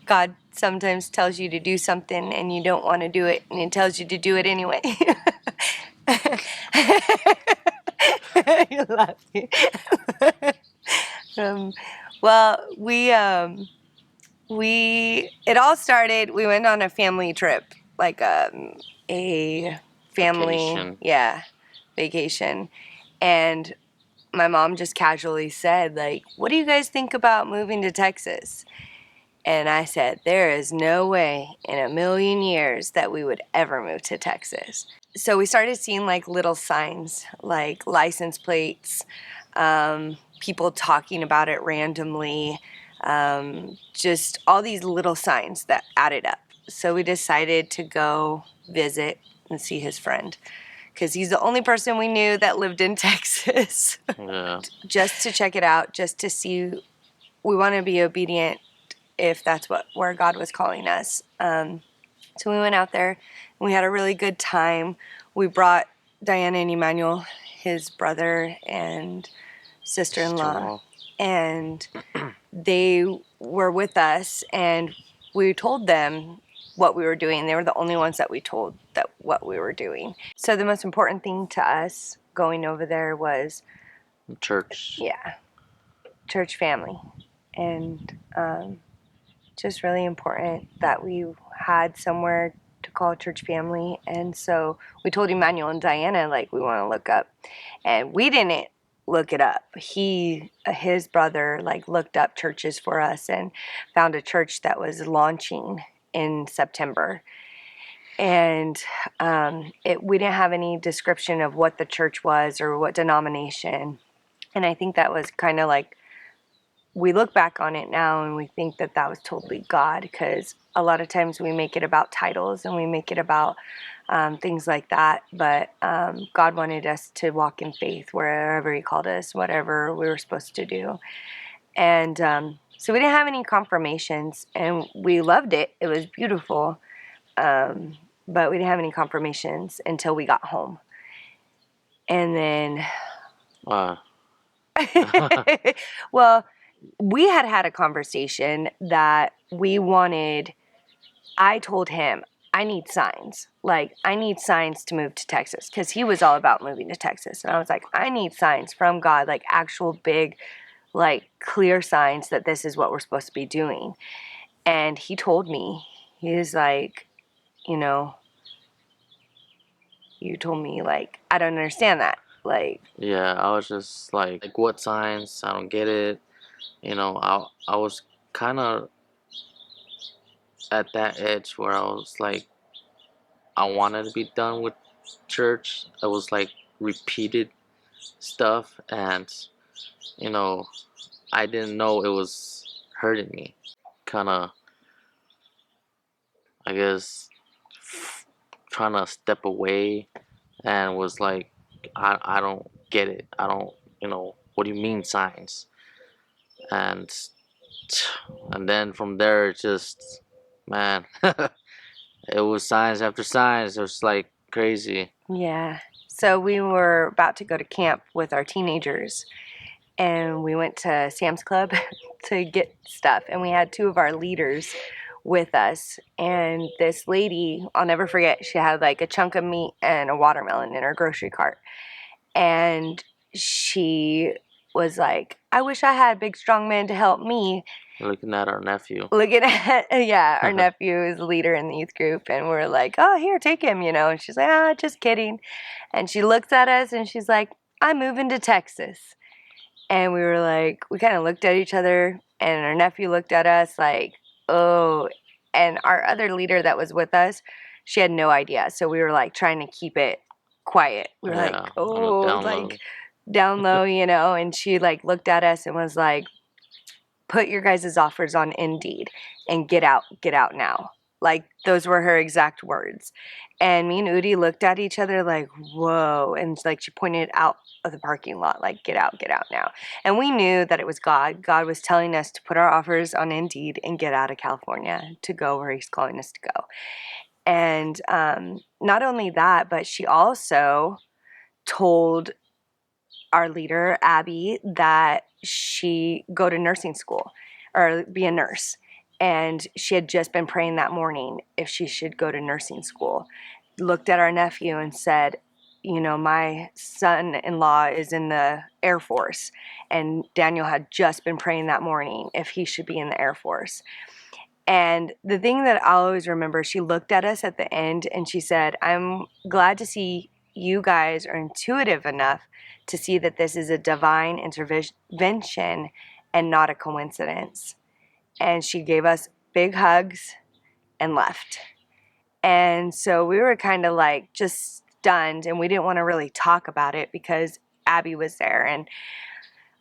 God sometimes tells you to do something and you don't want to do it, and He tells you to do it anyway. You're laughing. um, well, it all started. We went on a family trip, like a family, Vacation. vacation, and my mom just casually said, like, "What do you guys think about moving to Texas?" And I said, there is no way in a million years that we would ever move to Texas. So we started seeing like little signs, like license plates, people talking about it randomly, just all these little signs that added up. So we decided to go visit and see his friend, because he's the only person we knew that lived in Texas. Yeah. Just to check it out, just to see. We want to be obedient if that's where God was calling us. So we went out there and we had a really good time. We brought Diana and Emmanuel, his brother and sister-in-law, and they were with us, and we told them what we were doing. They were the only ones that we told that what we were doing. So the most important thing to us going over there was Church. church family, and just really important that we had somewhere to call church family. And so we told Emmanuel and Diana, like, we want to look up, and we didn't look it up. His brother, like, looked up churches for us and found a church that was launching in September. And we didn't have any description of what the church was or what denomination. And I think that was kind of like, we look back on it now and we think that that was totally God, because a lot of times we make it about titles and we make it about things like that. But God wanted us to walk in faith wherever He called us, whatever we were supposed to do. And so we didn't have any confirmations, and we loved it. It was beautiful. But we didn't have any confirmations until we got home. And then, well, we had a conversation that we wanted. I told him, I need signs. Like, I need signs to move to Texas, because he was all about moving to Texas. And I was like, I need signs from God, like actual big, like clear signs that this is what we're supposed to be doing. And he told me, he was like, you told me, like, I don't understand that. Like, Yeah, I was just like what signs? I don't get it. I was kind of at that edge where I was like, I wanted to be done with church. It was like repeated stuff, and you know, I didn't know it was hurting me. Kind of, I guess, trying to step away, and was like, I don't get it. I don't, what do you mean signs? And and then from there, it just, man, it was signs after signs. It was like crazy. yeah. So we were about to go to camp with our teenagers, and we went to Sam's Club to get stuff, and we had two of our leaders with us. And this lady, I'll never forget, she had like a chunk of meat and a watermelon in her grocery cart. And she was like, I wish I had big strong men to help me. Looking at our nephew. Looking at, yeah, our nephew is the leader in the youth group, and we're like, oh, here, take him, and she's like, ah, just kidding. And she looks at us and she's like, I'm moving to Texas. And we were like, we kind of looked at each other, and our nephew looked at us like, oh. And our other leader that was with us, she had no idea. So we were like trying to keep it quiet. We were like, oh, like down low, and she like looked at us and was like, put your guys' offers on Indeed and get out now. Like, those were her exact words. And me and Udi looked at each other like, whoa. And like, she pointed out of the parking lot, like, get out now. And we knew that it was God. God was telling us to put our offers on Indeed and get out of California to go where He's calling us to go. And not only that, but she also told our leader, Abby, that she go to nursing school or be a nurse. And she had just been praying that morning if she should go to nursing school. Looked at our nephew and said, you know, my son-in-law is in the Air Force. And Daniel had just been praying that morning if he should be in the Air Force. And the thing that I'll always remember, she looked at us at the end and she said, I'm glad to see you guys are intuitive enough to see that this is a divine intervention and not a coincidence. And she gave us big hugs and left. And so we were kind of like just stunned, and we didn't want to really talk about it because Abby was there.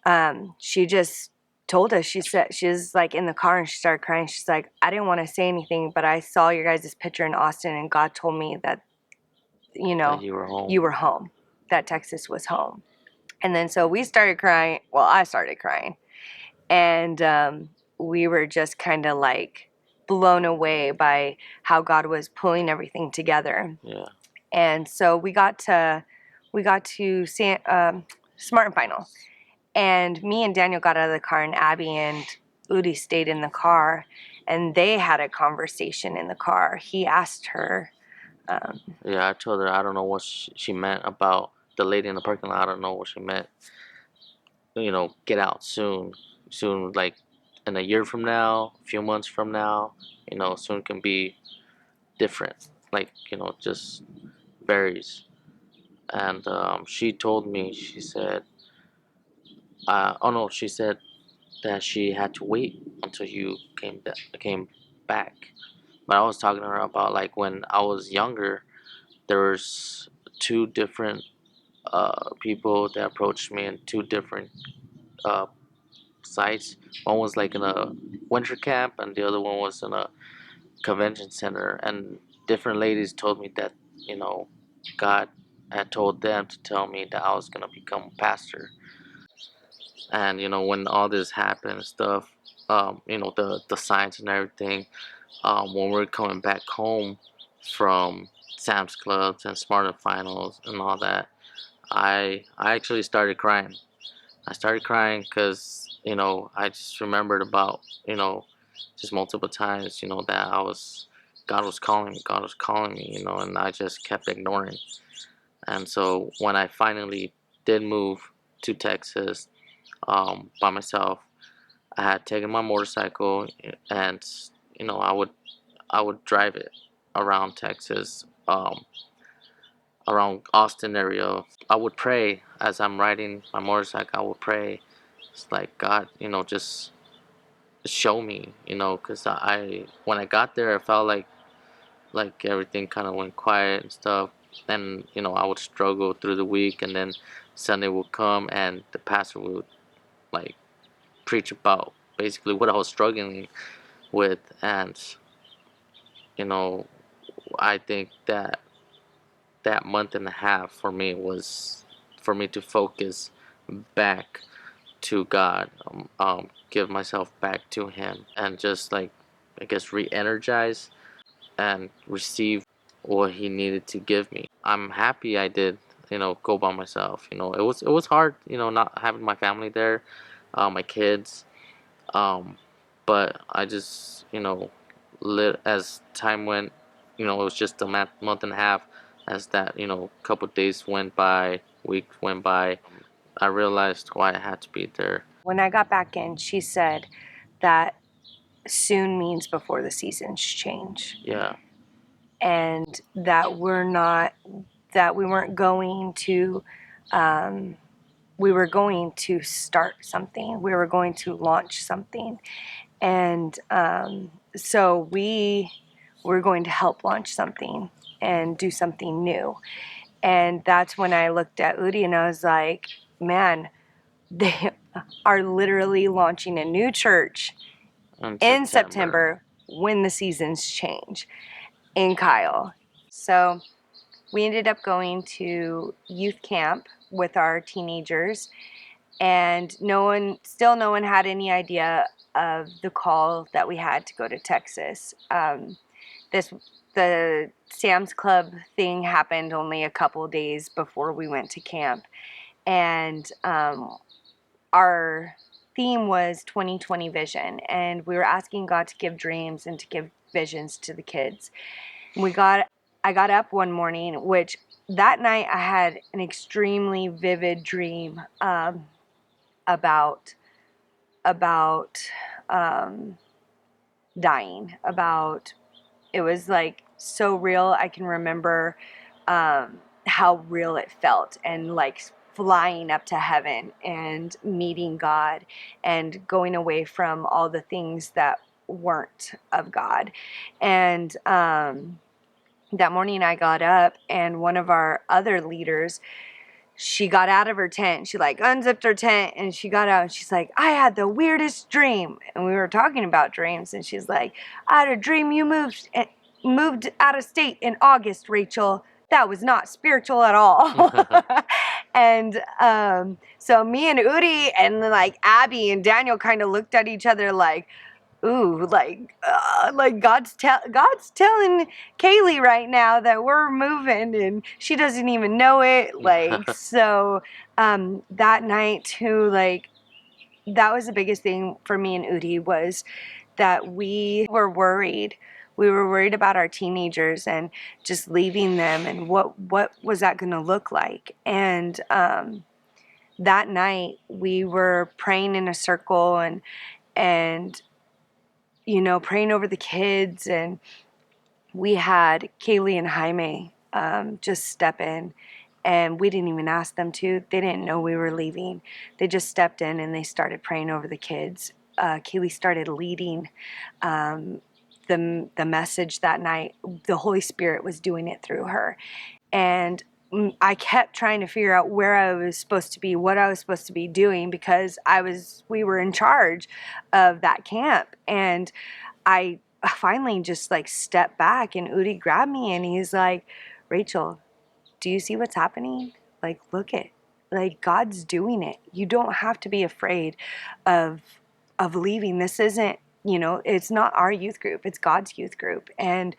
And she just told us, she said, she was like in the car and she started crying. She's like, I didn't want to say anything, but I saw your guys' picture in Austin and God told me that, you know, That you were home. you were home, that Texas was home. And then so we started crying. Well, I started crying. And we were just kind of like blown away by how God was pulling everything together. Yeah. And so we got to Smart and Final. And me and Daniel got out of the car, and Abby and Udi stayed in the car, and they had a conversation in the car. He asked her, Yeah, I told her I don't know what she meant about the lady in the parking lot. I don't know what she meant. You know, get out soon. Soon, like in a year from now, a few months from now. You know, soon can be different. Like, you know, just varies. And she told me, she said, oh no, she said that she had to wait until you came back. But I was talking to her about like when I was younger, there was two different people that approached me in two different uh, sites. One was like in a winter camp, and the other one was in a convention center. And different ladies told me that, you know, God had told them to tell me that I was gonna become a pastor. And you know, when all this happened and stuff, you know, the signs and everything, when we're coming back home from Sam's Clubs and Smarter Finals and all that, I actually started crying. I started crying because, you know, I just remembered about, you know, just multiple times, you know, that God was calling me, God was calling me, you know, and I just kept ignoring. And so when I finally did move to Texas, by myself, I had taken my motorcycle, and you know, I would drive it around Texas, around Austin area. I would pray as I'm riding my motorcycle. I would pray, it's like, God, you know, just show me, you know, because I when I got there, I felt like everything kind of went quiet and stuff. And you know, I would struggle through the week, and then Sunday would come, and the pastor would like preach about basically what I was struggling with. And you know, I think that that month and a half for me was for me to focus back to God, give myself back to Him, and just like, I guess, re-energize and receive what He needed to give me. I'm happy I did, you know, go by myself. You know, it was hard, you know, not having my family there, my kids, um, but I just, you know, as time went, you know, it was just a month and a half. As that, you know, couple days went by, weeks went by, I realized why I had to be there. when I got back in, she said that soon means before the seasons change. Yeah, And that we weren't going to, we were going to start something. We were going to launch something. And so we were going to help launch something and do something new. And that's when I looked at Udi and I was like, man, they are literally launching a new church in September when the seasons change in Kyle. So we ended up going to youth camp with our teenagers, and no one had any idea of the call that we had to go to Texas. The Sam's Club thing happened only a couple days before we went to camp, and our theme was 2020 vision, and we were asking God to give dreams and to give visions to the kids. I got up one morning, which that night I had an extremely vivid dream about um, dying. About it was like so real. I can remember how real it felt, and like flying up to heaven and meeting God and going away from all the things that weren't of God. And that morning I got up, and one of our other leaders, she got out of her tent. She like unzipped her tent and she got out and she's like, I had the weirdest dream. And we were talking about dreams, and she's like, I had a dream you moved out of state in August, Rachel. That was not spiritual at all. And so me and Udi and like Abby and Daniel kind of looked at each other like, ooh, like God's telling Kaylee right now that we're moving, and she doesn't even know it. Like, so that night too, like that was the biggest thing for me and Udi, was that we were worried. We were worried about our teenagers and just leaving them, and what was that going to look like. And that night we were praying in a circle, and you know, praying over the kids, and we had Kaylee and Jaime just step in, and we didn't even ask them to. They didn't know we were leaving. They just stepped in and they started praying over the kids. Kaylee started leading the message that night. The Holy Spirit was doing it through her, and I kept trying to figure out where I was supposed to be, what I was supposed to be doing, because we were in charge of that camp. And I finally just like stepped back, and Udi grabbed me and he's like, Rachel, do you see what's happening? Like, look it, like God's doing it. You don't have to be afraid of leaving. This isn't, you know, it's not our youth group, it's God's youth group. And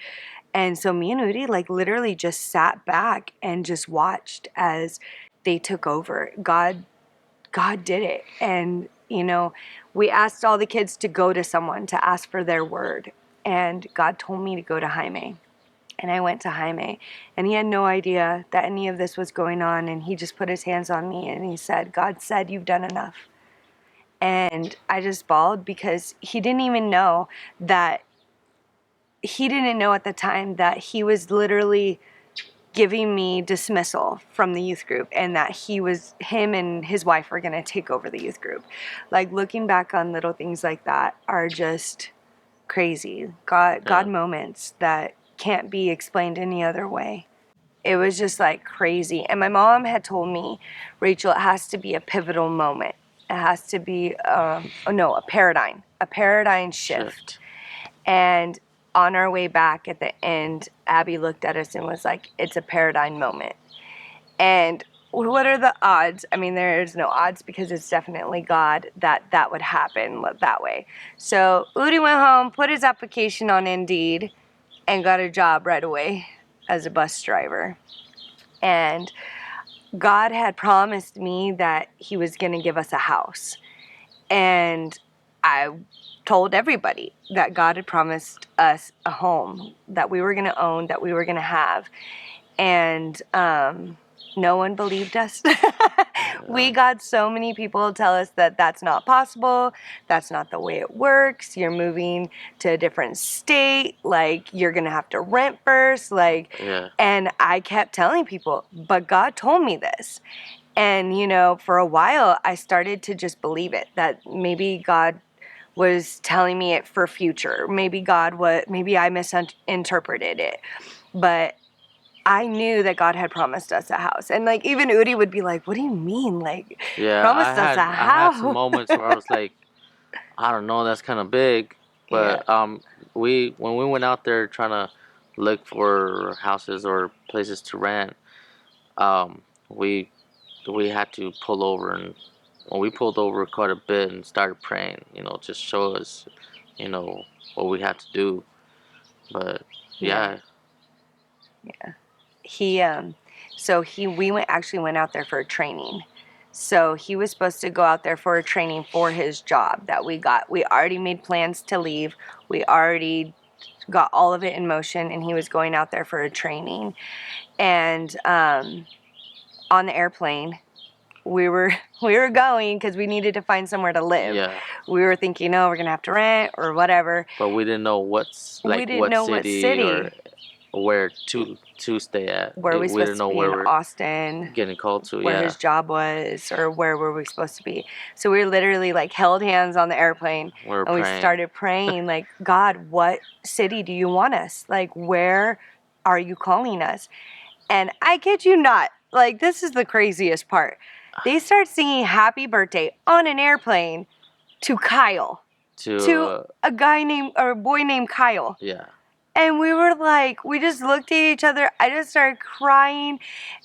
so me and Udi like literally just sat back and just watched as they took over. God did it. And, you know, we asked all the kids to go to someone to ask for their word. And God told me to go to Jaime. And I went to Jaime. And he had no idea that any of this was going on. And he just put his hands on me and he said, God said, you've done enough. And I just bawled, because he didn't even know that, he didn't know at the time that he was literally giving me dismissal from the youth group, and that him and his wife were going to take over the youth group. Like, looking back on little things like that are just crazy. God moments that can't be explained any other way. It was just like crazy. And my mom had told me, Rachel, it has to be a pivotal moment. It has to be a paradigm shift. And on our way back at the end, Abby looked at us and was like, it's a paradigm moment. And what are the odds? I mean, there's no odds, because it's definitely God that would happen that way. So Udi went home, put his application on Indeed, and got a job right away as a bus driver. And God had promised me that he was going to give us a house. And I told everybody that God had promised us a home that we were going to own, that we were going to have. And no one believed us. We got so many people tell us that that's not possible. That's not the way it works. You're moving to a different state. Like, you're going to have to rent first. Like, and I kept telling people, but God told me this. And, you know, for a while, I started to just believe it, that maybe God was telling me it for future. Maybe I misinterpreted it. But I knew that God had promised us a house. And like, even Udi would be like, what do you mean? Like, promised us a house? I had some moments where I was like, I don't know, that's kind of big. But when we went out there trying to look for houses or places to rent, we had to pull over, and when we pulled over quite a bit and started praying, you know, just show us, you know, what we had to do. But yeah. We went out there for a training. So he was supposed to go out there for a training for his job that we got. We already made plans to leave. We already got all of it in motion, and he was going out there for a training. And on the airplane, we were going because we needed to find somewhere to live. Yeah. We were thinking, oh, we're gonna have to rent or whatever. But we didn't know what's We like didn't know what city. or where to stay at. Where were we We supposed didn't to know be where in we're Austin? getting called to. Where Yeah. his job was, or where were we supposed to be? So we literally like held hands on the airplane, We're and we praying. started praying, like, God, what city do you want us? Like, where are you calling us? And I kid you not, like, this is the craziest part. They start singing happy birthday on an airplane to Kyle, to a guy named, or a boy named Kyle. Yeah. And we were like, we just looked at each other. I just started crying.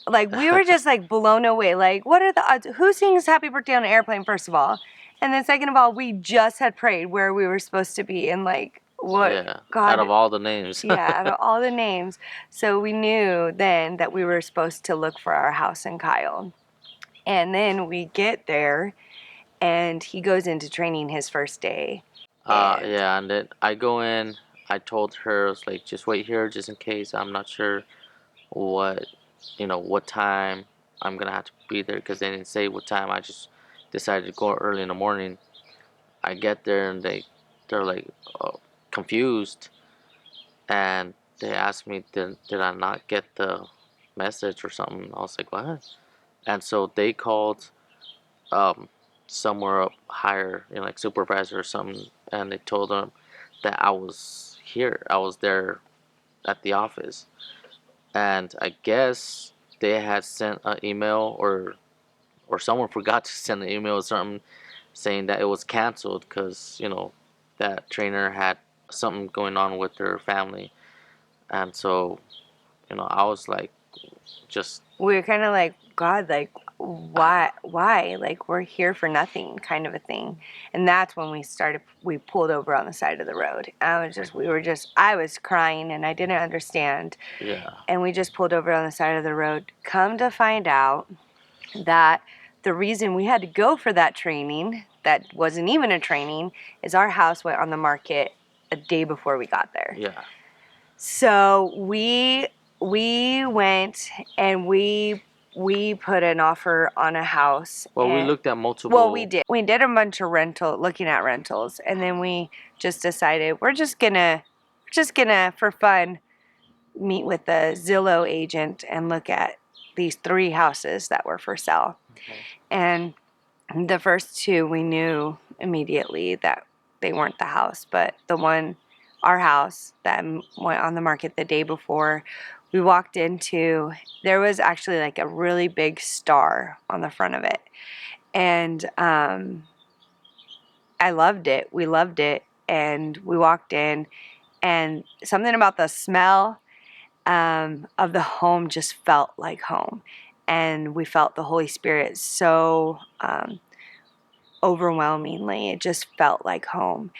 Like, we were just like blown away. Like, what are the odds? Who sings happy birthday on an airplane, first of all? And then second of all, we just had prayed where we were supposed to be. And like, what? Yeah. God. Out of all the names. Yeah, out of all the names. So we knew then that we were supposed to look for our house in Kyle. And then we get there, and he goes into training his first day. Yeah, and then I go in. I told her, I was like, just wait here, just in case. I'm not sure what, what time I'm gonna have to be there, because they didn't say what time. I just decided to go early in the morning. I get there, and they're like confused, and they asked me, did I not get the message or something? I was like, what? And so they called um, somewhere up higher, like supervisor or something, and they told them that I was here. I was there at the office, and I guess they had sent an email, or someone forgot to send an email or something, saying that it was canceled because that trainer had something going on with their family, and so I was like, just We were kind of like, God, like, why? Like, we're here for nothing, kind of a thing. And that's when we pulled over on the side of the road. I was crying, and I didn't understand. yeah. And we just pulled over on the side of the road. Come to find out that the reason we had to go for that training, that wasn't even a training, is our house went on the market a day before we got there. Yeah. So we went, and we put an offer on a house. Well, we looked at multiple. Well, we did. We did a bunch of looking at rentals, and then we just decided we're just gonna for fun meet with the Zillow agent and look at these 3 houses that were for sale. Okay. And the first 2 we knew immediately that they weren't the house, but our house that went on the market the day before, we walked into, there was actually like a really big star on the front of it. And I loved it. We loved it. And we walked in, and something about the smell of the home just felt like home. And we felt the Holy Spirit so overwhelmingly. It just felt like home.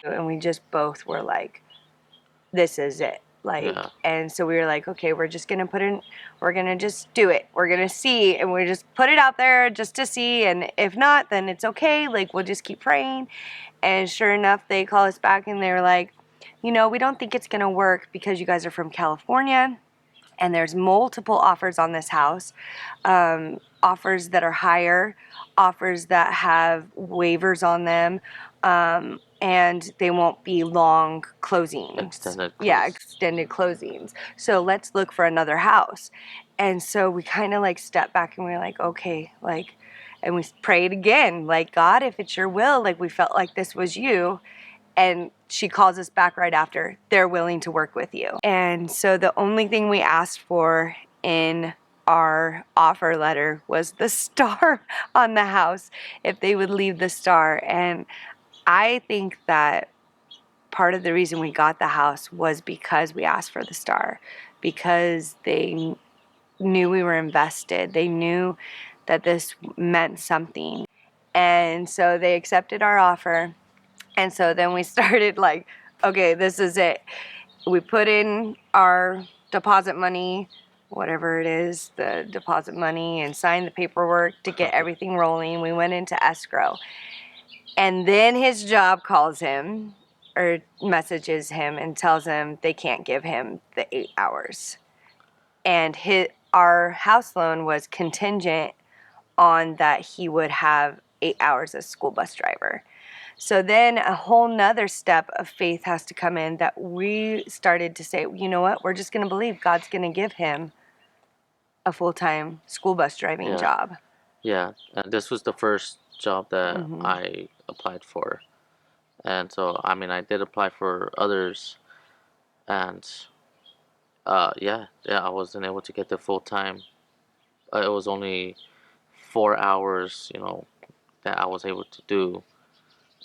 And we just both were like, this is it. Like, Yeah. And so we were like, okay, we're just going to just do it. We're going to see, and we just put it out there just to see. And if not, then it's okay. Like, we'll just keep praying. And sure enough, they call us back, and they're like, we don't think it's going to work because you guys are from California, and there's multiple offers on this house, offers that are higher, offers that have waivers on them, and they won't be long closings. Extended Yeah, extended closings. So let's look for another house. And so we kind of like stepped back, and we were like, okay, like, and we prayed again, like, God, if it's your will, like, we felt like this was you. And she calls us back right after, they're willing to work with you. And so the only thing we asked for in our offer letter was the star on the house, if they would leave the star. And I think that part of the reason we got the house was because we asked for the star, because they knew we were invested. They knew that this meant something. And so they accepted our offer. And so then we started like, okay, this is it. We put in our deposit money whatever it is, the deposit money, and signed the paperwork to get everything rolling. We went into escrow. And then his job calls him or messages him and tells him they can't give him the 8 hours. And our house loan was contingent on that he would have 8 hours as school bus driver. So then a whole nother step of faith has to come in, that we started to say, you know what, we're just going to believe God's going to give him a full-time school bus driving Yeah. job. Yeah, and this was the first job that Mhm. I applied for. And so, I mean, I did apply for others, and yeah, I wasn't able to get the full time. It was only 4 hours, that I was able to do.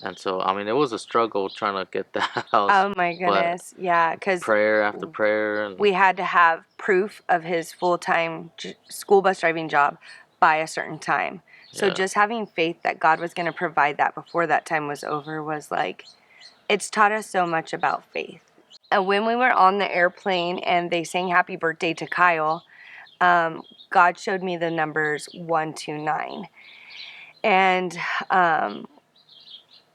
And so, I mean, it was a struggle trying to get the house, Oh my but goodness. Yeah, because prayer after prayer, and we had to have proof of his full-time school bus driving job by a certain time. So yeah, just having faith that God was going to provide that before that time was over was like, it's taught us so much about faith. And when we were on the airplane and they sang happy birthday to Kyle, God showed me the numbers 129. And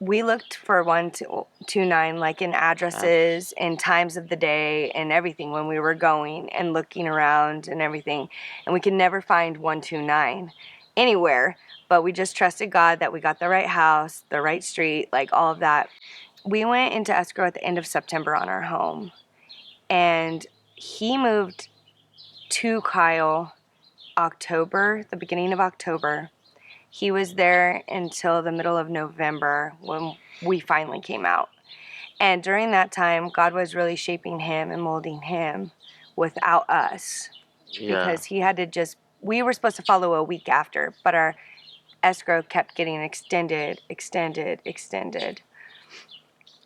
we looked for 129, like in addresses and times of the day and everything when we were going and looking around and everything. And we could never find 129 anywhere, but we just trusted God that we got the right house, the right street, like all of that. We went into escrow at the end of September on our home, and he moved to Kyle the beginning of October. He was there until the middle of November when we finally came out. And during that time, God was really shaping him and molding him without us, yeah, because he had to we were supposed to follow a week after, but our escrow kept getting extended.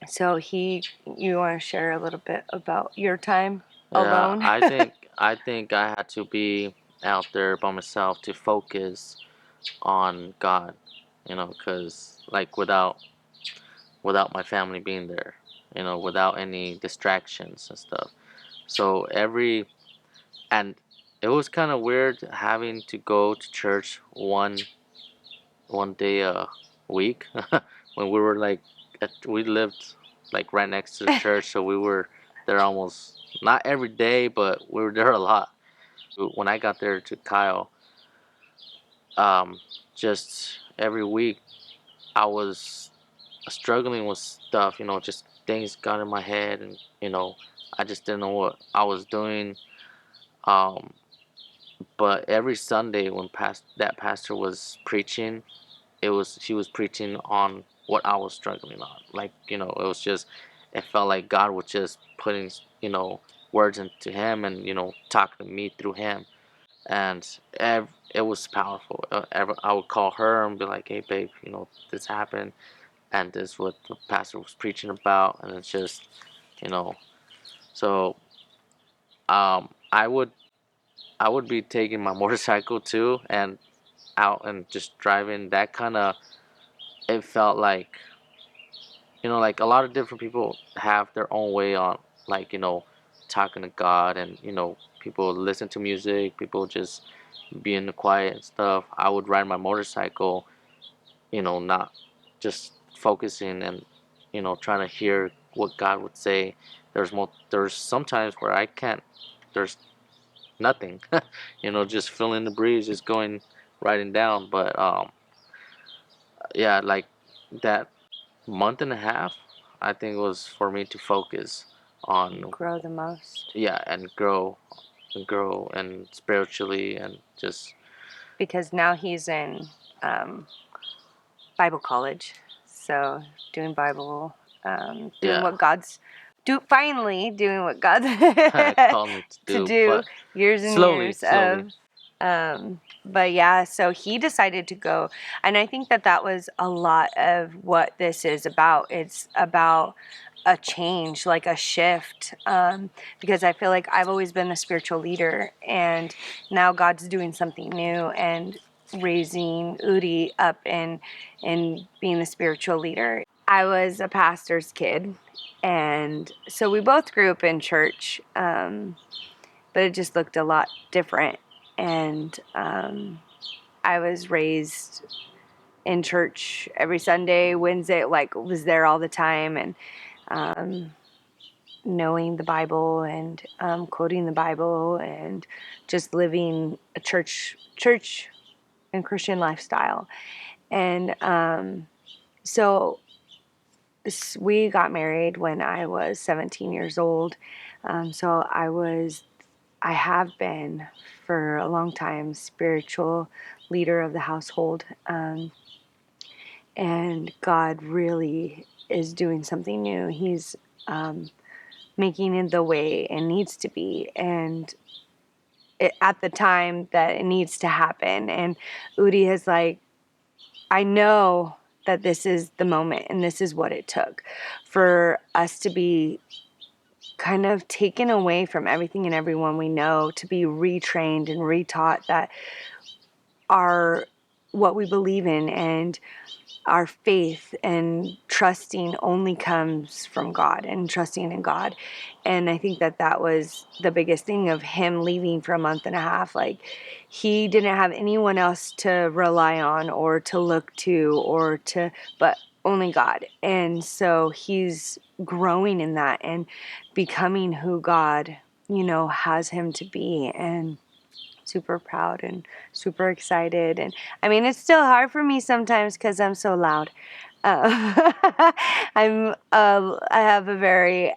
So you want to share a little bit about your time yeah. alone? I think I had to be out there by myself to focus on God, because like without my family being there, without any distractions and stuff. So and it was kind of weird having to go to church one day a week when we were like we lived like right next to the church, so we were there almost not every day, but we were there a lot. When I got there to Kyle, just every week I was struggling with stuff, just things got in my head, and I just didn't know what I was doing. Um, but every Sunday when that pastor was preaching, he was preaching on what I was struggling on. Like, it was just, it felt like God was just putting, words into him, and talking to me through him. And it was powerful. I would call her and be like, "Hey, babe, this happened, and this is what the pastor was preaching about," and it's just, you know. So I would be taking my motorcycle too, and out and just driving. That kind of, it felt like, like a lot of different people have their own way on, like, talking to God, and people listen to music, people just be in the quiet and stuff. I would ride my motorcycle, not just focusing and trying to hear what God would say. There's sometimes where I can't. There's nothing, just feeling the breeze, just going riding down. But yeah, like that month and a half, I think was for me to focus on, Grow the most. yeah, and grow and spiritually, and just Because now he's in Bible college, so doing Bible, doing yeah, what finally doing what God's called me to to do, do. but Years and slowly, years slowly. of, but yeah. So he decided to go, and I think that was a lot of what this is about. It's about a change, like a shift, because I feel like I've always been the spiritual leader, and now God's doing something new and raising Udi up and being the spiritual leader. I was a pastor's kid, and so we both grew up in church. but it just looked a lot different. And I was raised in church every Sunday, Wednesday, like was there all the time, and um, knowing the Bible and quoting the Bible and just living a church and Christian lifestyle. And so we got married when I was 17 years old. So I have been for a long time spiritual leader of the household. And God really is doing something new. He's making it the way it needs to be. And at the time that it needs to happen. And Udi has like, I know that this is the moment and this is what it took for us to be kind of taken away from everything and everyone we know, to be retrained and retaught that our what we believe in and our faith and trusting only comes from God and trusting in God. And I think that that was the biggest thing of him leaving for a month and a half. Like, he didn't have anyone else to rely on or to look to but only God. And so he's growing in that and becoming who God, has him to be. And super proud and super excited. And I mean, it's still hard for me sometimes because I'm so loud. Uh, I have a very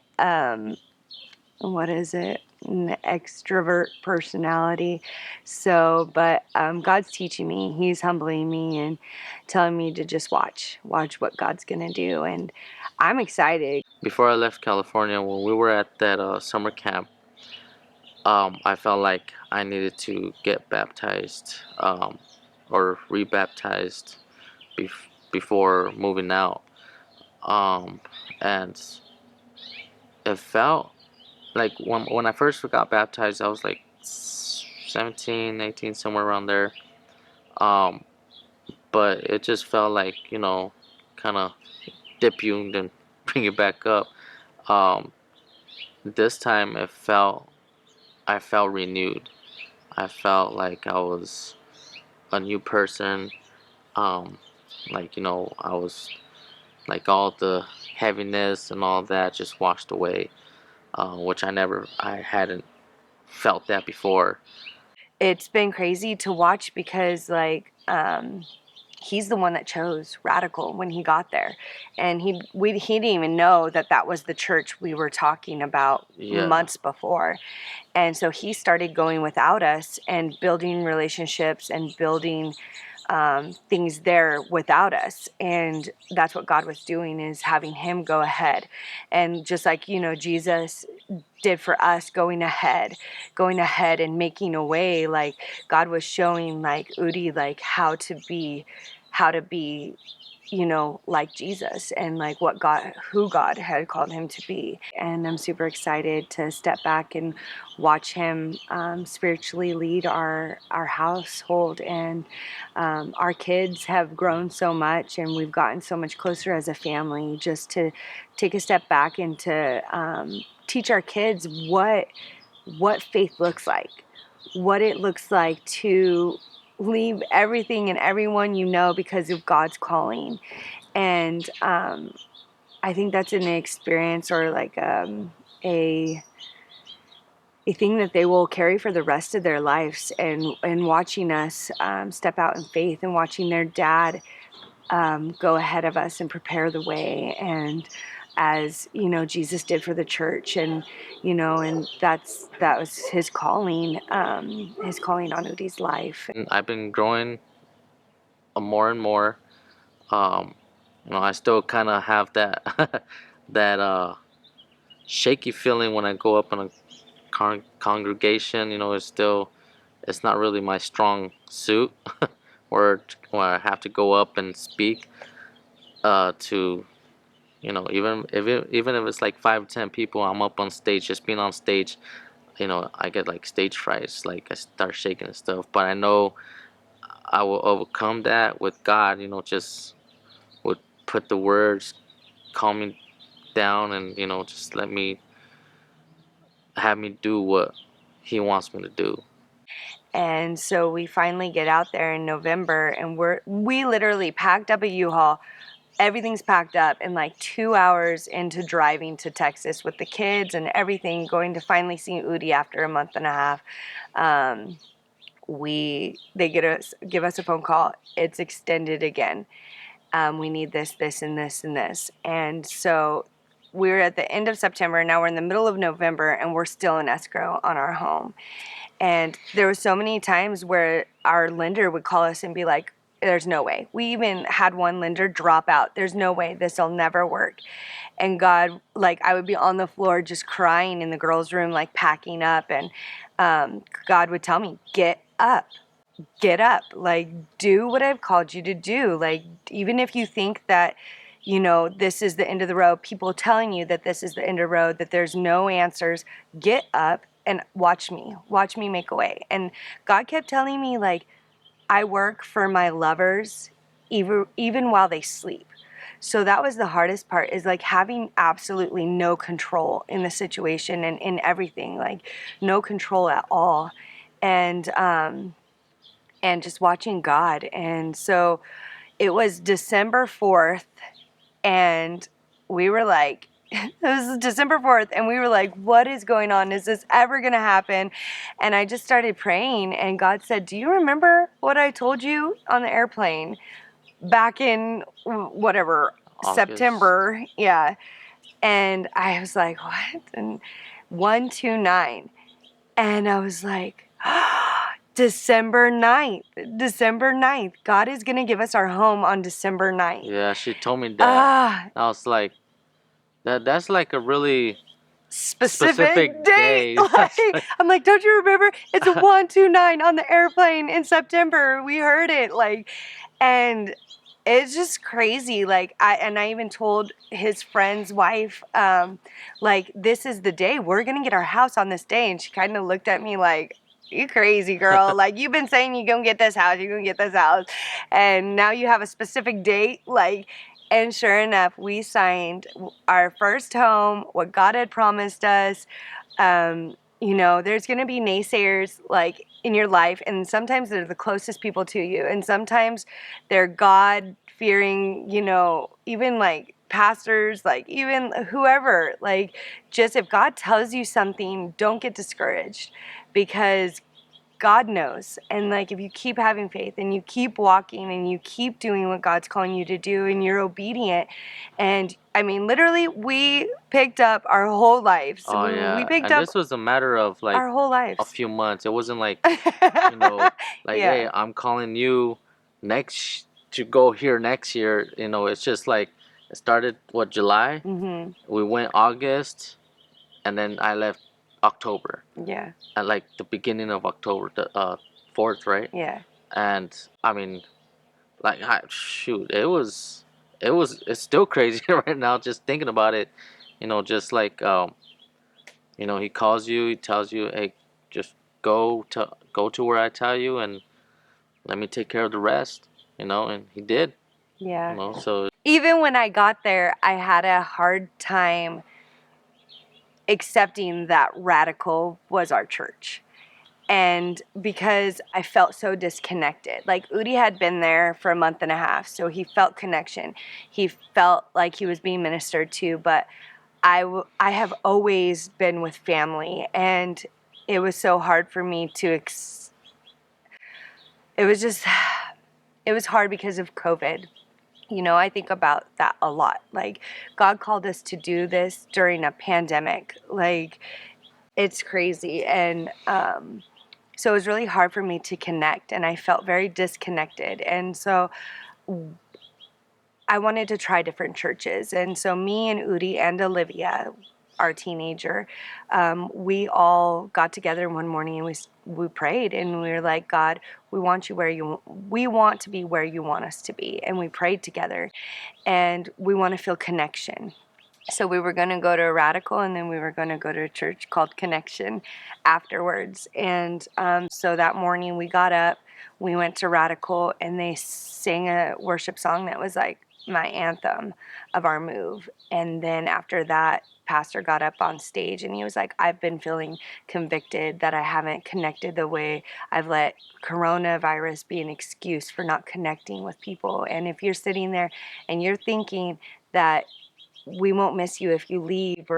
what is it? An extrovert personality. So, but God's teaching me. He's humbling me and telling me to just watch what God's gonna do, and I'm excited. Before I left California, when we were at that summer camp, I felt like I needed to get baptized, or rebaptized before moving out. Um, and it felt like when I first got baptized, I was like 17, 18, somewhere around there. Um, but it just felt like, kind of dip you and then bring you back up. Um, this time I felt renewed. I felt like I was a new person. Um, like, I was like all the heaviness and all that just washed away, which I hadn't felt that before. It's been crazy to watch because he's the one that chose Radical when he got there, and he didn't even know that that was the church we were talking about Yeah. months before. And so he started going without us and building relationships and building things there without us. And that's what God was doing, is having him go ahead. And just like, Jesus did for us, going ahead and making a way, like God was showing like Udi, like how to be, like Jesus, and like who God had called him to be. And I'm super excited to step back and watch him spiritually lead our household. And our kids have grown so much, and we've gotten so much closer as a family, just to take a step back and to teach our kids what faith looks like, what it looks like to leave everything and everyone because of God's calling. And I think that's an experience, or like a thing that they will carry for the rest of their lives. And watching us step out in faith, and watching their dad go ahead of us and prepare the way, and as Jesus did for the church. And and that was his calling on Udi's life. And I've been growing more and more. Um, I still kind of have that that shaky feeling when I go up in a congregation. It's not really my strong suit, where I have to go up and speak to, even if it's like 5 or 10 people, I'm up on stage. Just being on stage, I get like stage frights, like I start shaking and stuff. But I know I will overcome that with God. Just would put the words, calm me down, and just have me do what He wants me to do. And so we finally get out there in November, and we literally packed up a U-Haul. Everything's packed up, and like 2 hours into driving to Texas with the kids and everything, going to finally see Udi after a month and a half. They give us a phone call. It's extended again. We need this, this, and this, and this. And so we're at the end of September. Now we're in the middle of November, and we're still in escrow on our home. And there were so many times where our lender would call us and be like, there's no way. We even had one lender drop out. There's no way. This will never work. And God, like, I would be on the floor just crying in the girls' room, like packing up. And God would tell me, get up. Get up. Like, do what I've called you to do. Like, even if you think that, this is the end of the road, people telling you that this is the end of the road, that there's no answers, get up and watch me make a way. And God kept telling me, like, I work for my lovers even while they sleep. So that was the hardest part, is like having absolutely no control in the situation and in everything, like no control at all. And just watching God. And so it was December 4th, and we were like, it was December 4th, and we were like, what is going on? Is this ever going to happen? And I just started praying, and God said, do you remember what I told you on the airplane back in whatever, August. September? Yeah. And I was like, what? And 129. And I was like, December 9th. God is going to give us our home on December 9th. Yeah, she told me that. I was like, that's like a really specific day. Like, I'm like, don't you remember? It's 129 on the airplane in September. We heard it. Like, and it's just crazy. Like, I even told his friend's wife, like, this is the day. We're going to get our house on this day. And she kind of looked at me like, you crazy girl. Like, you've been saying you're going to get this house. You're going to get this house. And now you have a specific date. Like, and sure enough, we signed our first home, what God had promised us. There's going to be naysayers, like, in your life, and sometimes they're the closest people to you, and sometimes they're God-fearing, even like pastors, like even whoever. Like, just if God tells you something, don't get discouraged, because God knows. And like, if you keep having faith and you keep walking and you keep doing what God's calling you to do and you're obedient, and I mean, literally, we picked up our whole lives. Oh yeah, We picked and up this was a matter of like our whole lives. a few months. It wasn't like, like, Yeah. hey, I'm calling you to go here next year. It's just like it started July. Mm-hmm. We went August, and then I left October. Yeah. At like the beginning of October, the 4th, right? Yeah. And I mean, like, shoot, it's still crazy right now just thinking about it. Just like he calls you, he tells you, hey, just go to where I tell you, and let me take care of the rest. And he did. Yeah. So Even when I got there, I had a hard time accepting that Radical was our church. And because I felt so disconnected. Like, Udi had been there for a month and a half, so he felt connection. He felt like he was being ministered to, but I have always been with family, and it was so hard for me to it was hard because of COVID. I think about that a lot. Like, God called us to do this during a pandemic. Like, it's crazy. And so it was really hard for me to connect, and I felt very disconnected. And so I wanted to try different churches. And so me and Udi and Olivia, our teenager, we all got together one morning, and we prayed, and we were like, God, we want to be where you want us to be. And we prayed together, and we want to feel connection. So we were going to go to a Radical, and then we were going to go to a church called Connection afterwards. And so that morning we got up, we went to Radical, and they sang a worship song that was like my anthem of our move. And then after that, pastor got up on stage and he was like, I've been feeling convicted that I haven't connected the way I've let coronavirus be an excuse for not connecting with people. And if you're sitting there and you're thinking that we won't miss you if you leave,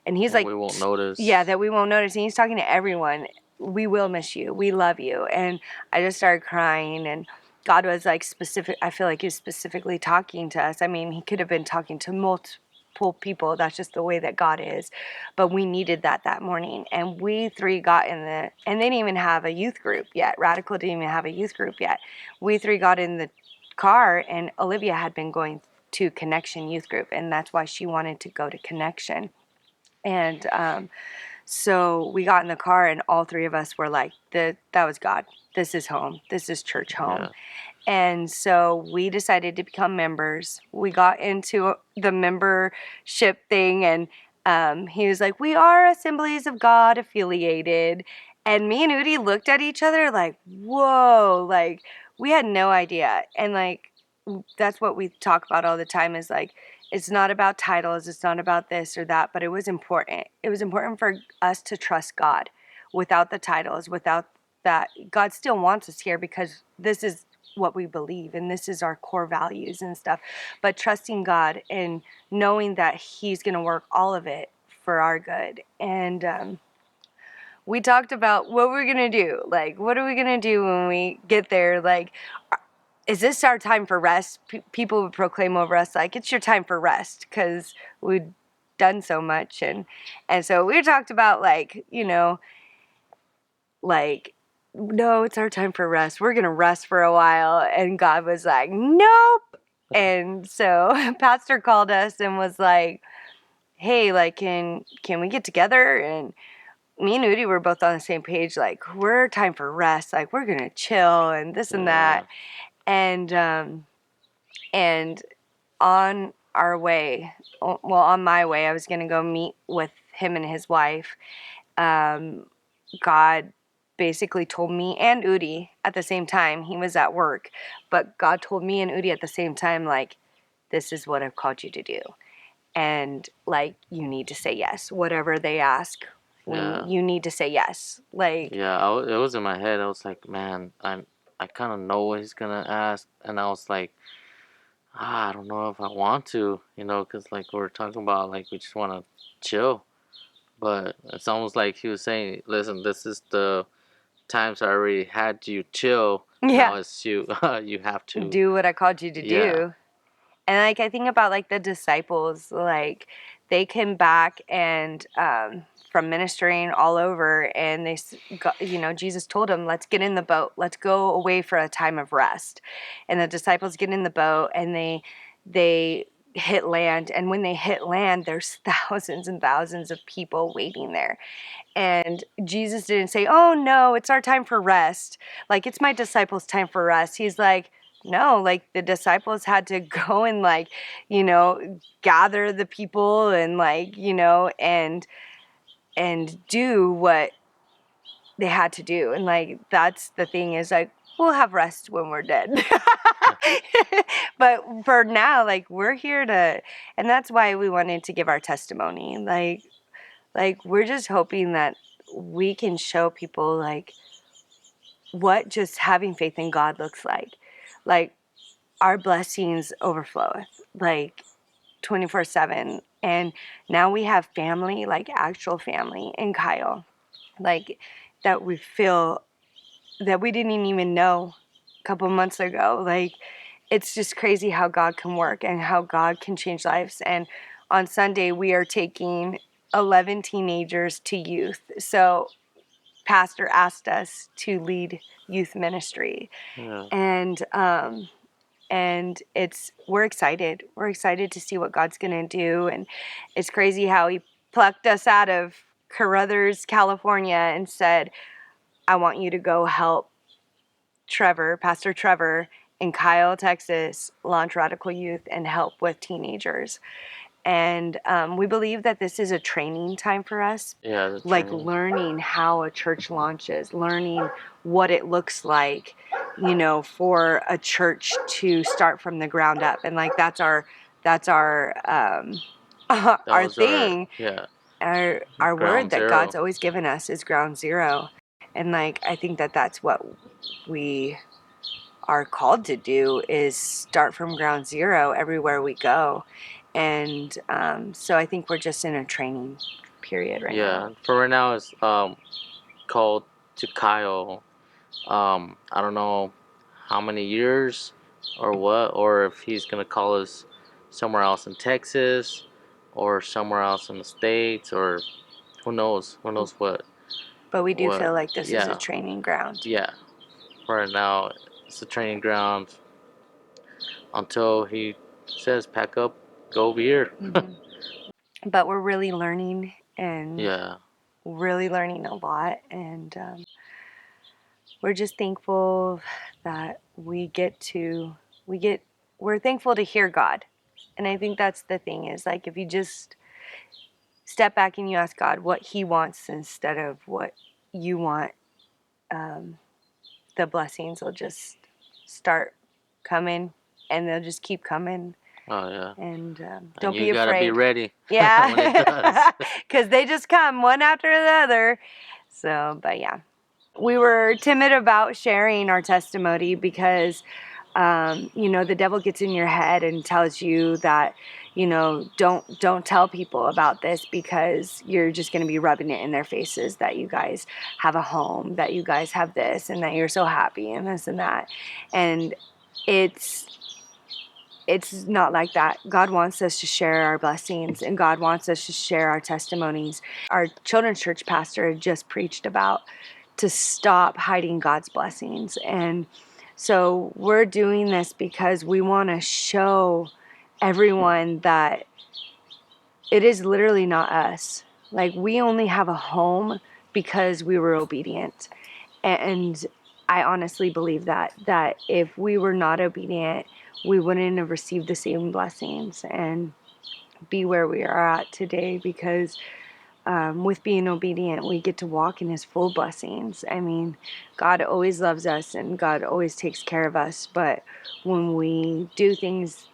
and he's like, we won't notice. yeah, that we won't notice. And he's talking to everyone. We will miss you. We love you. And I just started crying, and God was like specific. I feel like he was specifically talking to us. I mean, he could have been talking to multiple people. That's just the way that God is. But we needed that morning. And we three got and they didn't even have a youth group yet. Radical didn't even have a youth group yet. We three got in the car, and Olivia had been going to Connection Youth Group, and that's why she wanted to go to Connection. And so we got in the car, and all three of us were like, that was God. This is home. This is church home. Yeah. And so we decided to become members. We got into the membership thing, and he was like, we are Assemblies of God affiliated. And me and Udi looked at each other like, whoa, like we had no idea. And like, that's what we talk about all the time is like, it's not about titles, it's not about this or that, but it was important. It was important for us to trust God without the titles, without that. God still wants us here because this is what we believe and this is our core values and stuff. But trusting God and knowing that He's going to work all of it for our good. And we talked about what we're going to do. Like, what are we going to do when we get there? Like, is this our time for rest? People would proclaim over us like, it's your time for rest because we'd done so much. And so we talked about like, like, no, it's our time for rest. We're going to rest for a while. And God was like, nope. And so Pastor called us and was like, hey, like, can we get together? And me and Udi were both on the same page. Like, we're time for rest. Like, we're going to chill and this and that. And on our way, well, on my way, I was going to go meet with him and his wife. God basically told me and Udi at the same time. He was at work, but God told me and Udi at the same time, like, this is what I've called you to do. And, like, you need to say yes. Whatever they ask, you need to say yes. Like, yeah, it was in my head. I was like, man, I kind of know what he's gonna ask, and I was like, I don't know if I want to, because like we're talking about, like we just want to chill, but it's almost like he was saying, listen, this is the times I already had you chill. yeah, Now it's you. You have to do what I called you to Yeah. do. And like I think about like the disciples, like they came back and from ministering all over, and they got, Jesus told them, let's get in the boat, let's go away for a time of rest. And the disciples get in the boat and they hit land, and when they hit land, there's thousands and thousands of people waiting there. And Jesus didn't say, oh no, it's our time for rest, like it's my disciples' time for rest. He's like, no, like the disciples had to go and like, gather the people and like, and do what they had to do. And like, that's the thing is like, we'll have rest when we're dead. But for now, like we're here and that's why we wanted to give our testimony. Like we're just hoping that we can show people like what just having faith in God looks like. Like our blessings overfloweth like 24/7. And now we have family, like actual family in Kyle, like that we feel that we didn't even know a couple months ago. Like it's just crazy how God can work and how God can change lives. And on Sunday we are taking 11 teenagers to youth. So pastor asked us to lead youth ministry. Yeah. And we're excited. We're excited to see what God's gonna do. And it's crazy how He plucked us out of Carruthers, California, and said, I want you to go help Pastor Trevor in Kyle, Texas, launch Radical Youth and help with teenagers. And we believe that this is a training time for us. Yeah, like learning how a church launches, learning what it looks like, for a church to start from the ground up. And like that's our our was our, thing, yeah, our word ground that zero. God's always given us is ground zero. And like, I think that that's what we are called to do, is start from ground zero everywhere we go. And so I think we're just in a training period right Yeah, now. for right now it's called to Kyle. I don't know how many years or what, or if he's gonna call us somewhere else in Texas or somewhere else in the States, or who knows? Who knows what? But we do feel What? like this is a Yeah, training ground. yeah. For right now, it's a training ground until he says pack up, go over here. Mhm. But we're really learning, and Yeah, really learning a lot. And we're just thankful that we're thankful to hear God. And I think that's the thing, is like, if you just step back and you ask God what he wants instead of what you want, um, the blessings will just start coming, and they'll just keep coming. oh yeah. And And don't you be gotta be afraid. ready when it does. Yeah. Because they just come one after the other. So, but yeah. We were timid about sharing our testimony because, the devil gets in your head and tells you that, don't tell people about this, because you're just going to be rubbing it in their faces that you guys have a home, that you guys have this, and that you're so happy and this and that. And it's not like that. God wants us to share our blessings, and God wants us to share our testimonies. Our children's church pastor had just preached about to stop hiding God's blessings. And so we're doing this because we want to show everyone that it is literally not us. Like, we only have a home because we were obedient. And I honestly believe that if we were not obedient, we wouldn't have received the same blessings and be where we are at today, because with being obedient, we get to walk in his full blessings. I mean, God always loves us and God always takes care of us. But when we do things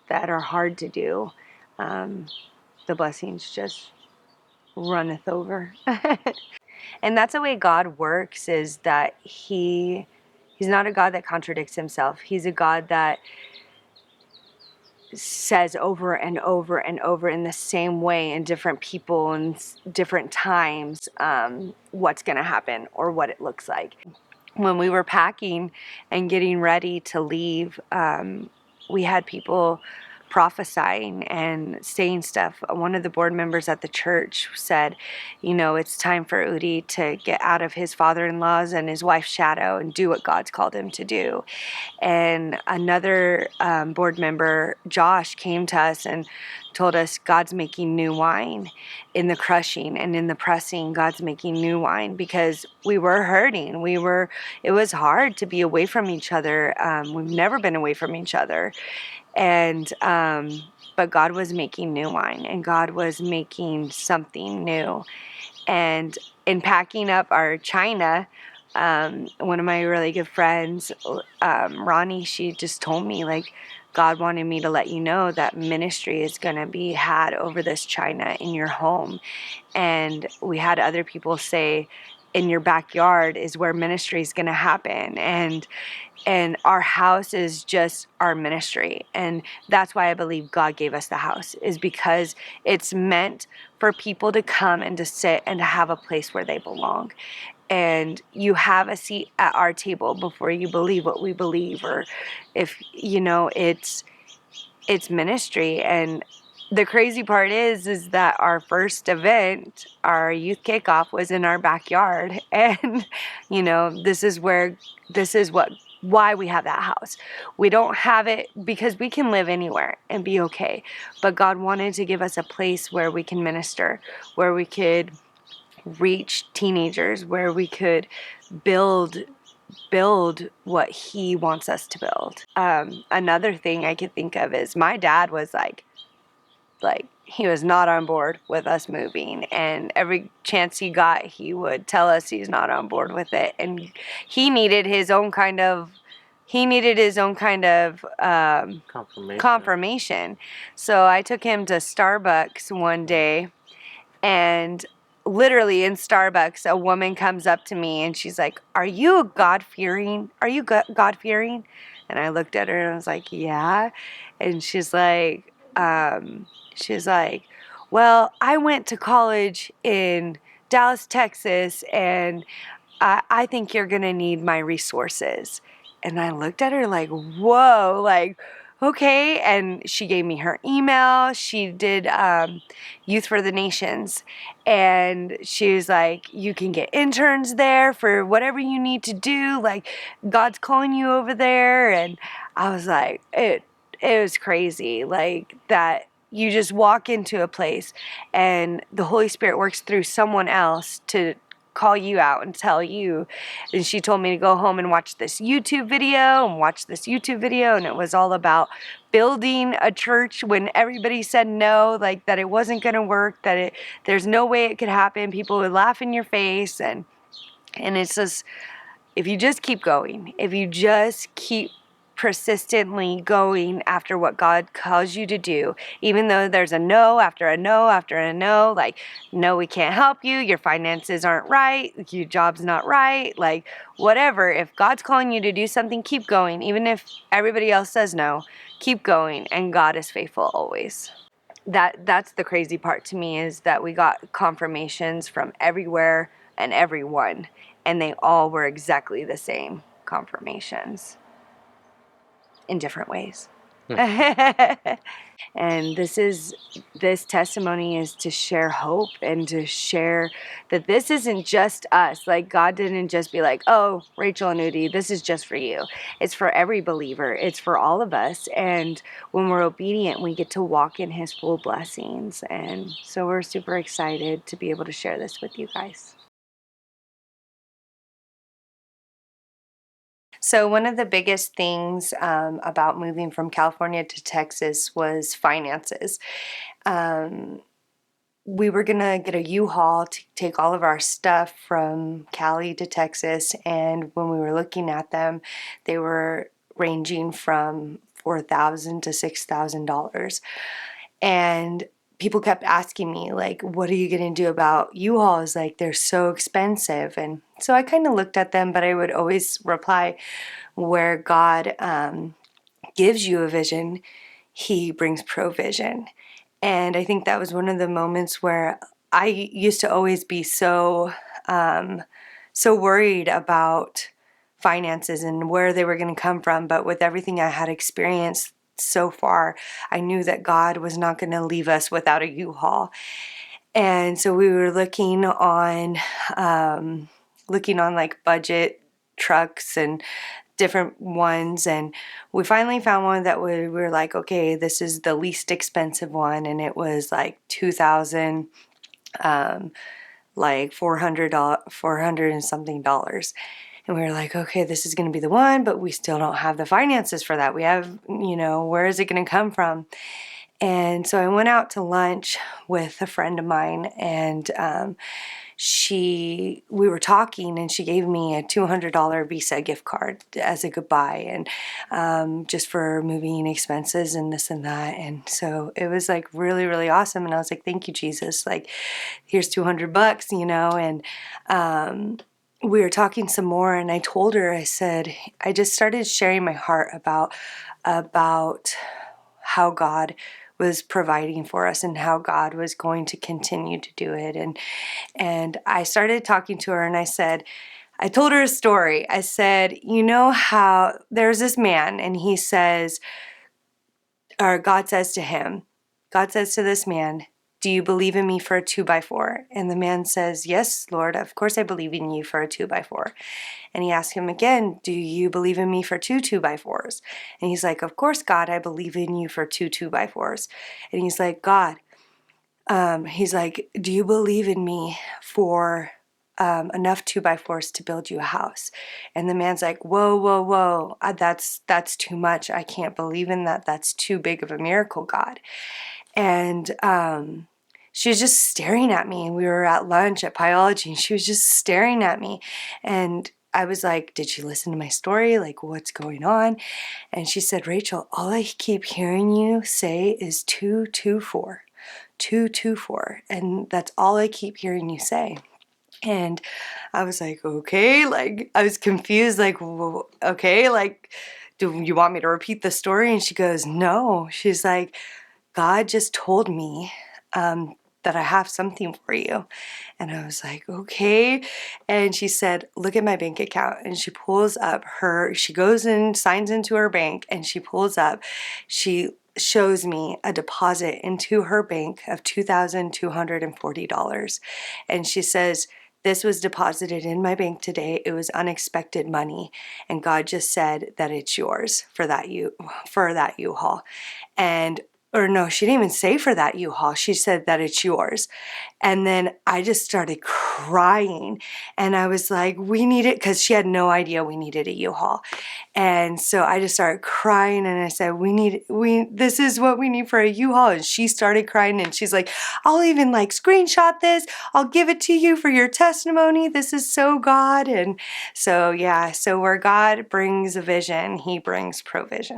that are hard to do, the blessings just runneth over. And that's the way God works, is that he's not a God that contradicts himself. He's a God that says over and over and over in the same way, in different people and different times, what's going to happen or what it looks like. When we were packing and getting ready to leave, we had people prophesying and saying stuff. One of the board members at the church said, it's time for Udi to get out of his father-in-law's and his wife's shadow and do what God's called him to do. And another board member, Josh, came to us and told us God's making new wine in the crushing and in the pressing. God's making new wine, because we were hurting. It was hard to be away from each other. We've never been away from each other. And but God was making new wine, and God was making something new. And in packing up our china, one of my really good friends, Ronnie, she just told me, like, God wanted me to let you know that ministry is going to be had over this china in your home. And we had other people say, in your backyard is where ministry is going to happen. And our house is just our ministry. And that's why I believe God gave us the house, is because it's meant for people to come and to sit and to have a place where they belong. And you have a seat at our table before you believe what we believe, or if it's ministry. And the crazy part is that our first event, our youth kickoff, was in our backyard. And this is why we have that house. We don't have it because we can live anywhere and be okay, but God wanted to give us a place where we can minister, where we could reach teenagers, where we could build what he wants us to build. Another thing I could think of is my dad was like he was not on board with us moving, and every chance he got, he would tell us he's not on board with it, and he needed his own kind of he needed his own kind of confirmation. So I took him to Starbucks one day, and literally in Starbucks, a woman comes up to me and she's like, "Are you God-fearing? Are you God-fearing?" And I looked at her and I was like, "Yeah." And she's like, "Well, I went to college in Dallas, Texas, and I think you're going to need my resources." And I looked at her like, whoa, like, okay. And she gave me her email. She did Youth for the Nations. And she was like, you can get interns there for whatever you need to do. Like, God's calling you over there. And I was like, it was crazy. Like, that you just walk into a place and the Holy Spirit works through someone else to call you out and tell you. And she told me to go home and watch this YouTube video, and it was all about building a church when everybody said no, like that it wasn't going to work, that there's no way it could happen. People would laugh in your face, and it's just, if you just keep going, if you just keep persistently going after what God calls you to do, even though there's a no after a no after a no, like, no, we can't help you, your finances aren't right, your job's not right, like, whatever. If God's calling you to do something, keep going. Even if everybody else says no, keep going, and God is faithful always. That's the crazy part to me, is that we got confirmations from everywhere and everyone, and they all were exactly the same confirmations in different ways. And this testimony is to share hope and to share that this isn't just us. Like, God didn't just be like, "Oh, Rachel and Udi, this is just for you." It's for every believer. It's for all of us. And when we're obedient, we get to walk in his full blessings. And so we're super excited to be able to share this with you guys. So one of the biggest things about moving from California to Texas was finances. Um, we were gonna get a U-Haul to take all of our stuff from Cali to Texas, and when we were looking at them, they were ranging from $4,000 to $6,000. And people kept asking me, like, what are you gonna do about U-Hauls? Like, they're so expensive. And so I kind of looked at them, but I would always reply, where God gives you a vision, he brings provision. And I think that was one of the moments where I used to always be so worried about finances and where they were going to come from. But with everything I had experienced so far, I knew that God was not going to leave us without a U-Haul. And so we were looking on like budget trucks and different ones, and we finally found one that we were like, okay, this is the least expensive one, and it was like 2,000, like $400 and something dollars. And we were like, okay, this is going to be the one, but we still don't have the finances for that. We have, where is it going to come from? And so I went out to lunch with a friend of mine, and we were talking, and she gave me a $200 Visa gift card as a goodbye, and just for moving expenses and this and that. And so it was like really, really awesome. And I was like, thank you, Jesus. Like, here's $200, and we were talking some more, and I told her, I said, I just started sharing my heart about how God was providing for us and how God was going to continue to do it. And I started talking to her, and I told her a story. I said, how there's this man, and he says, or God says to this man, do you believe in me for a 2x4? And the man says, yes, Lord, of course I believe in you for a 2x4. And he asked him again, do you believe in me for two 2x4s? And he's like, of course, God, I believe in you for two 2x4s. And he's like, God, he's like, do you believe in me for enough 2x4s to build you a house? And the man's like, whoa, whoa, whoa, that's too much. I can't believe in that. That's too big of a miracle, God. And she was just staring at me. We were at lunch at Pyology, and she was just staring at me. And I was like, did she listen to my story? Like, what's going on? And she said, Rachel, all I keep hearing you say is 224, 224. And that's all I keep hearing you say. And I was like, okay, like I was confused, like, okay, like, do you want me to repeat the story? And she goes, no. She's like, God just told me that I have something for you. And I was like, okay. And she said, look at my bank account. And she pulls up she goes and signs into her bank, and she pulls up, she shows me a deposit into her bank of $2,240. And she says, this was deposited in my bank today. It was unexpected money. And God just said that it's yours for that U-Haul. And or no, she didn't even say for that U-Haul. She said that it's yours. And then I just started crying. And I was like, we need it, because she had no idea we needed a U-Haul. And so I just started crying, and I said, this is what we need for a U-Haul. And she started crying, and she's like, I'll even like screenshot this. I'll give it to you for your testimony. This is so God. And so, yeah, so where God brings a vision, he brings provision.